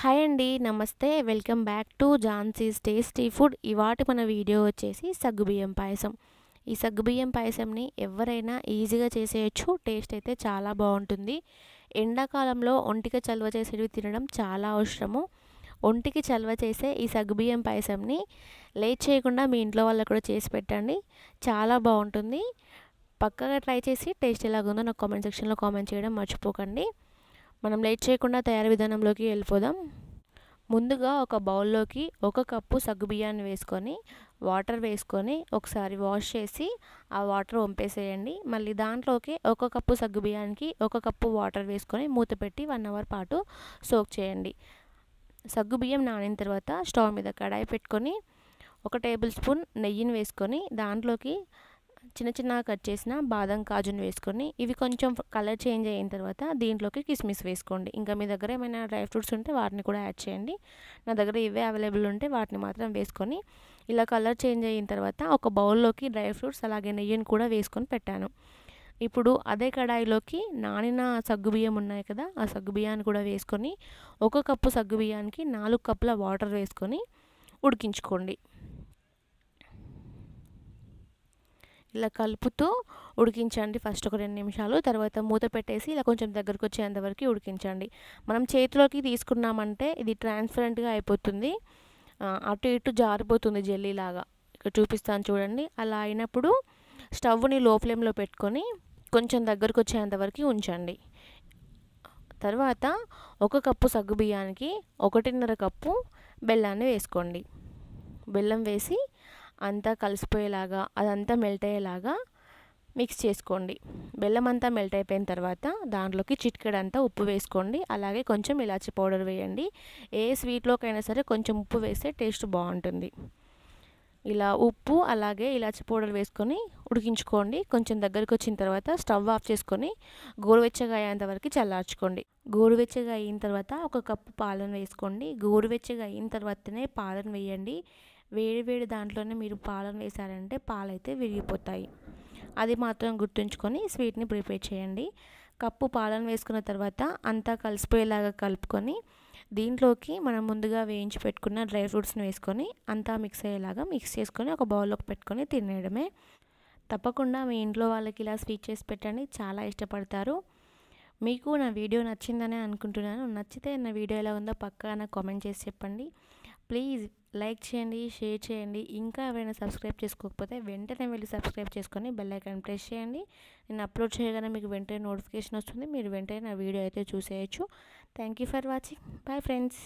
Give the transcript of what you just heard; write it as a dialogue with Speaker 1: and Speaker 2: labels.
Speaker 1: Hi అండి. నమస్తే. Welcome back to Jhansi's tasty food. ఇవాటి మన వీడియో వచ్చేసి సగ్గుబియ్యం పాయసం. ఈ సగ్గుబియ్యం పాయసంని ఎవరైనా ఈజీగా చేసేయచ్చు. టేస్ట్ అయితే చాలా బాగుంటుంది. ఎండాకాలంలో ఒంటికి చలువ చేసేవి తినడం చాలా అవసరము. ఒంటికి చలువ చేసే ఈ సగ్గుబియ్యం పాయసంని లేట్ చేయకుండా మీ ఇంట్లో వాళ్ళకు కూడా చేసి పెట్టండి. చాలా బాగుంటుంది. పక్కగా ట్రై చేసి టేస్ట్ ఎలాగుందో నాకు కామెంట్ సెక్షన్లో కామెంట్ చేయడం మర్చిపోకండి. మనం లేట్ చేయకుండా తయారీ విధానంలోకి వెళ్ళిపోదాం. ముందుగా ఒక బౌల్లోకి 1 కప్పు సగ్గుబియ్యాన్ని వేసుకొని వాటర్ వేసుకొని ఒకసారి వాష్ చేసి ఆ వాటర్ వంపేసేయండి. మళ్ళీ దాంట్లోకి 1 కప్పు సగ్గుబియ్యానికి 1 కప్పు వాటర్ వేసుకొని మూత పెట్టి 1 అవర్ పాటు సోక్ చేయండి. సగ్గుబియ్యం నానిన తర్వాత స్టవ్ మీద కడాయి పెట్టుకొని 1 టేబుల్ స్పూన్ నెయ్యిని వేసుకొని దాంట్లోకి చిన్న కట్ చేసిన బాదం కాజును వేసుకొని ఇవి కొంచెం కలర్ చేంజ్ అయిన తర్వాత దీంట్లోకి కిస్మిస్ వేసుకోండి. ఇంకా మీ దగ్గర ఏమైనా డ్రై ఫ్రూట్స్ ఉంటే వాటిని కూడా యాడ్ చేయండి. నా దగ్గర ఇవే అవైలబుల్ ఉంటే వాటిని మాత్రం వేసుకొని ఇలా కలర్ చేంజ్ అయిన తర్వాత ఒక బౌల్లోకి డ్రై ఫ్రూట్స్ అలాగే నెయ్యిని కూడా వేసుకొని పెట్టాను. ఇప్పుడు అదే కడాయిలోకి నానిన సగ్గుబియ్యం ఉన్నాయి కదా, ఆ సగ్గుబియ్యాన్ని కూడా వేసుకొని 1 కప్పు సగ్గుబియ్యానికి 4 కప్పుల వాటర్ వేసుకొని ఉడికించుకోండి. ఇలా కలుపుతూ ఉడికించండి ఫస్ట్ ఒక 2 నిమిషాలు. తర్వాత మూత పెట్టేసి ఇలా కొంచెం దగ్గరకు వచ్చేంత వరకు ఉడికించండి. మనం చేతిలోకి తీసుకున్నామంటే ఇది ట్రాన్స్పరెంట్గా అయిపోతుంది, అటు ఇటు జారిపోతుంది జెల్లీలాగా. ఇక్కడ చూపిస్తాను చూడండి. అలా అయినప్పుడు స్టవ్ని లో ఫ్లేమ్లో పెట్టుకొని కొంచెం దగ్గరకు వచ్చేంత వరకు ఉంచండి. తర్వాత 1 కప్పు సగ్గుబియ్యానికి 1.5 కప్పు బెల్లాన్ని వేసుకోండి. బెల్లం వేసి అంతా కలిసిపోయేలాగా అదంతా మెల్ట్ అయ్యేలాగా మిక్స్ చేసుకోండి. బెల్లం అంతా మెల్ట్ అయిపోయిన తర్వాత దాంట్లోకి చిటికెడంతా ఉప్పు వేసుకోండి. అలాగే కొంచెం ఇలాచి పౌడర్ వేయండి. ఏ స్వీట్లోకైనా సరే కొంచెం ఉప్పు వేస్తే టేస్ట్ బాగుంటుంది. ఇలా ఉప్పు అలాగే ఇలాచి పౌడర్ వేసుకొని ఉడికించుకోండి. కొంచెం దగ్గరికి వచ్చిన తర్వాత స్టవ్ ఆఫ్ చేసుకొని గోరువెచ్చగా అయ్యేంత వరకు చల్లార్చుకోండి. గోరువెచ్చగా అయిన తర్వాత 1 కప్పు పాలను వేసుకోండి. గోరువెచ్చగా అయిన తర్వాతనే పాలను వేయండి. వేడి దాంట్లోనే మీరు పాలను వేసారంటే పాలైతే విరిగిపోతాయి. అది మాత్రం గుర్తుంచుకొని స్వీట్ని ప్రిపేర్ చేయండి. కప్పు పాలను వేసుకున్న తర్వాత అంతా కలిసిపోయేలాగా కలుపుకొని దీంట్లోకి మనం ముందుగా వేయించి పెట్టుకున్న డ్రై ఫ్రూట్స్ని వేసుకొని అంతా మిక్స్ అయ్యేలాగా మిక్స్ చేసుకొని ఒక బౌల్లోకి పెట్టుకొని తినేయడమే. తప్పకుండా మీ ఇంట్లో వాళ్ళకి ఇలా స్వీట్ చేసి పెట్టండి, చాలా ఇష్టపడతారు. మీకు నా వీడియో నచ్చిందనే అనుకుంటున్నాను. నచ్చితే నా వీడియో ఎలా ఉందో పక్కా నాకు కామెంట్ చేసి చెప్పండి. ప్లీజ్ లైక్ చేయండి, షేర్ చేయండి. ఇంకా ఎవరైనా సబ్స్క్రైబ్ చేసుకోకపోతే వెంటనే వెళ్ళి సబ్స్క్రైబ్ చేసుకొని బెల్ ఐకాన్ ప్రెస్ చేయండి. నేను అప్లోడ్ చేయగానే మీకు వెంటనే నోటిఫికేషన్ వస్తుంది. మీరు వెంటనే నా వీడియో అయితే చూసేయచ్చు. Thank you for watching. Bye friends.